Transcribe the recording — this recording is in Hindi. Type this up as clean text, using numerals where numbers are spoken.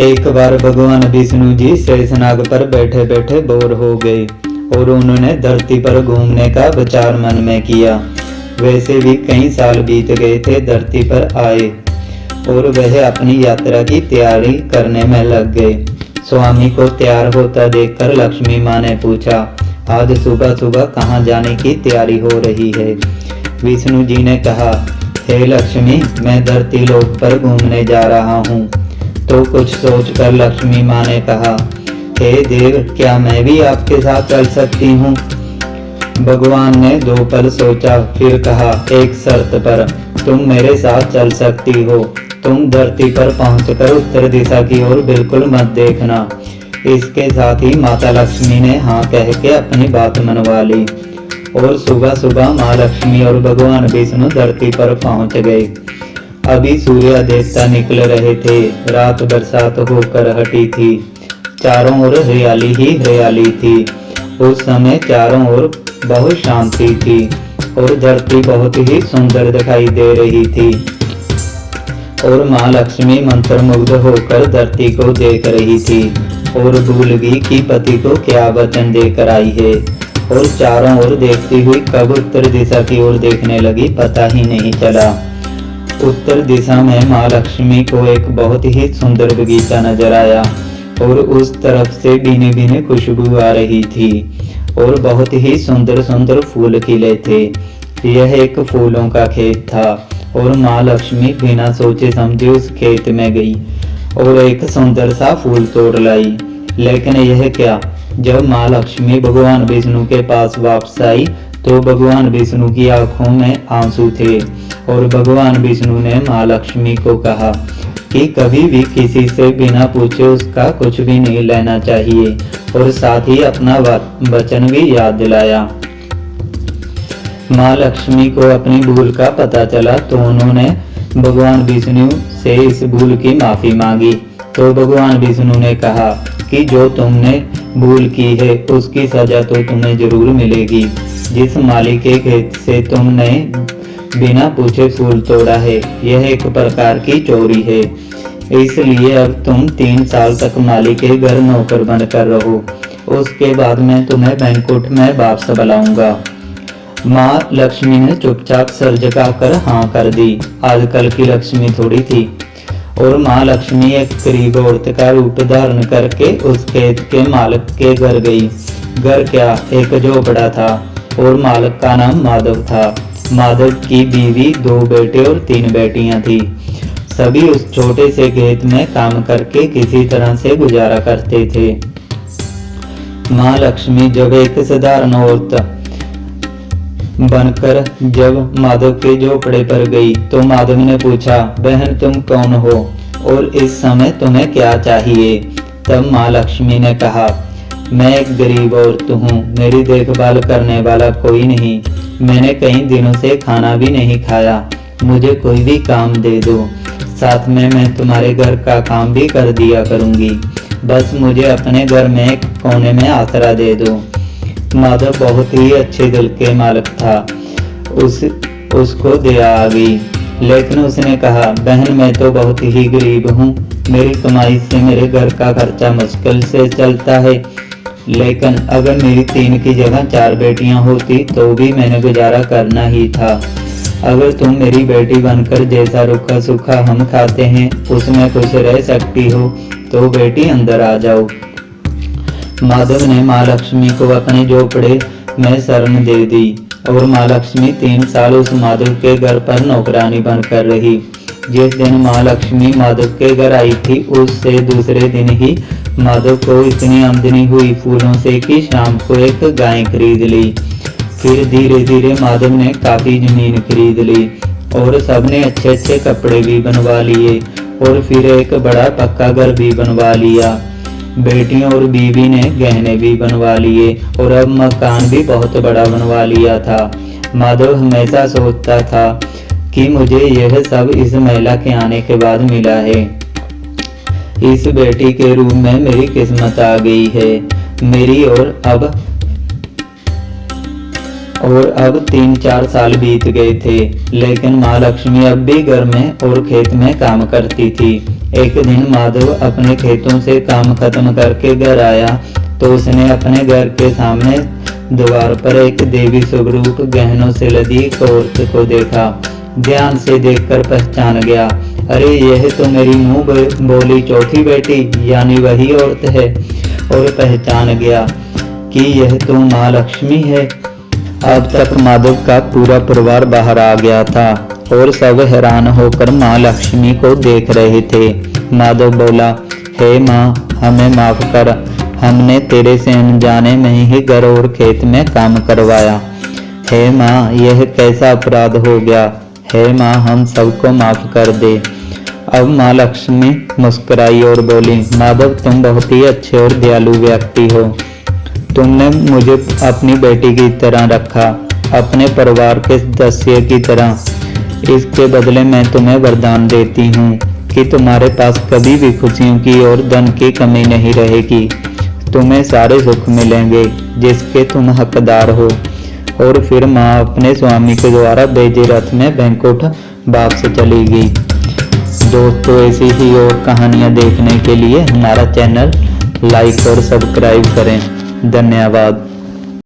एक बार भगवान विष्णु जी शेषनाग पर बैठे बैठे बोर हो गए और उन्होंने धरती पर घूमने का विचार मन में किया। वैसे भी कई साल बीत गए थे धरती पर आए और वह अपनी यात्रा की तैयारी करने में लग गए। स्वामी को तैयार होता देखकर लक्ष्मी माँ ने पूछा, आज सुबह सुबह कहाँ जाने की तैयारी हो रही है? विष्णु जी ने कहा, हे लक्ष्मी, मैं धरती लोक पर घूमने जा रहा हूँ। तो कुछ सोचकर लक्ष्मी माँ ने कहा, हे देव, क्या मैं भी आपके साथ चल सकती हूँ? भगवान ने 2 पल सोचा, फिर कहा, एक शर्त पर, तुम मेरे साथ चल सकती हो। तुम धरती पर पहुंचकर उत्तर दिशा की ओर बिल्कुल मत देखना। इसके साथ ही माता लक्ष्मी ने हाँ कह के अपनी बात मनवा ली और सुबह सुबह माँ लक्ष्मी और भगवान विष्णु धरती पर पहुंच गए। अभी सूर्य देवता निकल रहे थे। रात बरसात होकर हटी थी। चारों ओर हरियाली ही हरियाली थी। उस समय चारों ओर बहुत शांति थी और धरती बहुत ही सुंदर दिखाई दे रही थी और माँ लक्ष्मी मंत्रमुग्ध होकर धरती को देख रही थी और भूल गई कि पति को क्या वचन देकर आई है और चारों ओर देखती हुई कब उत्तर दिशा की ओर देखने लगी पता ही नहीं चला। उत्तर दिशा में माँ लक्ष्मी को एक बहुत ही सुंदर बगीचा नजर आया और उस तरफ से भीनी भीनी खुशबू आ रही थी और बहुत ही सुंदर सुंदर फूल खिले थे। यह एक फूलों का खेत था और माँ लक्ष्मी बिना सोचे समझे उस खेत में गई और एक सुंदर सा फूल तोड़ लाई। लेकिन यह क्या, जब माँ लक्ष्मी भगवान विष्णु के पास वापस आई तो भगवान विष्णु की आंखों में आंसू थे और भगवान विष्णु ने माँ लक्ष्मी को कहा कि कभी भी किसी से बिना पूछे उसका कुछ भी नहीं लेना चाहिए और साथ ही अपना वचन भी याद दिलाया। माँ लक्ष्मी को अपनी भूल का पता चला तो उन्होंने भगवान विष्णु से इस भूल की माफी मांगी। तो भगवान विष्णु ने कहा कि जो तुमने भूल की है उसकी सजा तो तुम्हें जरूर मिलेगी। जिस माली के खेत से तुमने बिना पूछे फूल तोड़ा है यह एक प्रकार की चोरी है। इसलिए अब तुम 3 साल तक माली के घर नौकर बनकर रहो। उसके बाद मैं तुम्हें बैंकुट में वापस बुलाऊंगा। माँ लक्ष्मी ने चुपचाप सर झुकाकर हाँ कर दी। आजकल की लक्ष्मी थोड़ी थी और माँ लक्ष्मी एक गरीब औरत का रूप धारण करके उस खेत के मालिक के घर गई। घर क्या, एक झोपड़ा था और मालिक का नाम माधव था। माधव की बीवी, 2 बेटे और 3 बेटियां थी। सभी उस छोटे से खेत में काम करके किसी तरह से गुजारा करते थे। माँ लक्ष्मी जब एक साधारण औरत बनकर जब माधव के झोपड़े पर गई तो माधव ने पूछा, बहन तुम कौन हो और इस समय तुम्हें क्या चाहिए? तब माँ लक्ष्मी ने कहा, मैं एक गरीब औरत हूँ, मेरी देखभाल करने वाला कोई नहीं। मैंने कई दिनों से खाना भी नहीं खाया। मुझे कोई भी काम दे दो, साथ में मैं तुम्हारे घर का काम भी कर दिया करूँगी। बस मुझे अपने घर में एक कोने में आसरा दे दो। माधव बहुत ही अच्छे दिल के मालिक था। उसको दया आ गई, लेकिन उसने कहा, बहन मैं तो बहुत ही गरीब हूँ। मेरी कमाई से मेरे घर का खर्चा मुश्किल से चलता है। लेकिन अगर मेरी 3 की जगह 4 बेटियां होती तो भी मैंने गुजारा करना ही था। अगर तुम मेरी बेटी बनकर जैसा रूखा सूखा हम खाते हैं उसमें खुश रह सकती हो तो बेटी अंदर आ जाओ। माधव ने माँ लक्ष्मी को अपने झोपड़े में शरण दे दी और माँ लक्ष्मी 3 साल उस माधव के घर पर नौकरानी बनकर रही। जिस दिन माँ लक्ष्मी माधव के घर आई थी उससे दूसरे दिन ही माधव को इतनी आमदनी हुई फूलों से कि शाम को एक गाय खरीद ली। फिर धीरे धीरे माधव ने काफी जमीन खरीद ली और सबने अच्छे अच्छे कपड़े भी बनवा लिए और फिर एक बड़ा पक्का घर भी बनवा लिया। बेटियों और बीवी ने गहने भी बनवा लिए और अब मकान भी बहुत बड़ा बनवा लिया था। माधव हमेशा सोचता था कि मुझे यह सब इस महिला के आने के बाद मिला है। इस बेटी के रूप में मेरी किस्मत आ गई है मेरी। और अब 3-4 साल बीत गए थे, लेकिन माँ लक्ष्मी अब भी घर में और खेत में काम करती थी। एक दिन माधव अपने खेतों से काम खत्म करके घर आया तो उसने अपने घर के सामने द्वार पर एक देवी स्वरूप गहनों से लदी एक औरत को देखा। ध्यान से देखकर पहचान गया, अरे यह तो मेरी मुंह बोली चौथी बेटी यानी वही औरत है। और पहचान गया कि यह तो माँ लक्ष्मी है। अब तक माधव का पूरा परिवार बाहर आ गया था और सब हैरान होकर माँ लक्ष्मी को देख रहे थे। माधव बोला, हे माँ, हमें माफ कर, हमने तेरे से अनजाने में ही घर और खेत में काम करवाया। हे माँ, यह कैसा अपराध हो गया। हे माँ, हम सबको माफ कर दे। अब माँ लक्ष्मी मुस्कुराई और बोली, माधव, तुम बहुत ही अच्छे और दयालु व्यक्ति हो। तुमने मुझे अपनी बेटी की तरह रखा, अपने परिवार के सदस्य की तरह। इसके बदले मैं तुम्हें वरदान देती हूँ कि तुम्हारे पास कभी भी खुशियों की और धन की कमी नहीं रहेगी। तुम्हें सारे सुख मिलेंगे जिसके तुम हकदार हो। और फिर माँ अपने स्वामी के द्वारा भेजे रथ में बैंकुंठ वापस चली गई। दोस्तों, ऐसी ही और कहानियाँ देखने के लिए हमारा चैनल लाइक और सब्सक्राइब करें। धन्यवाद।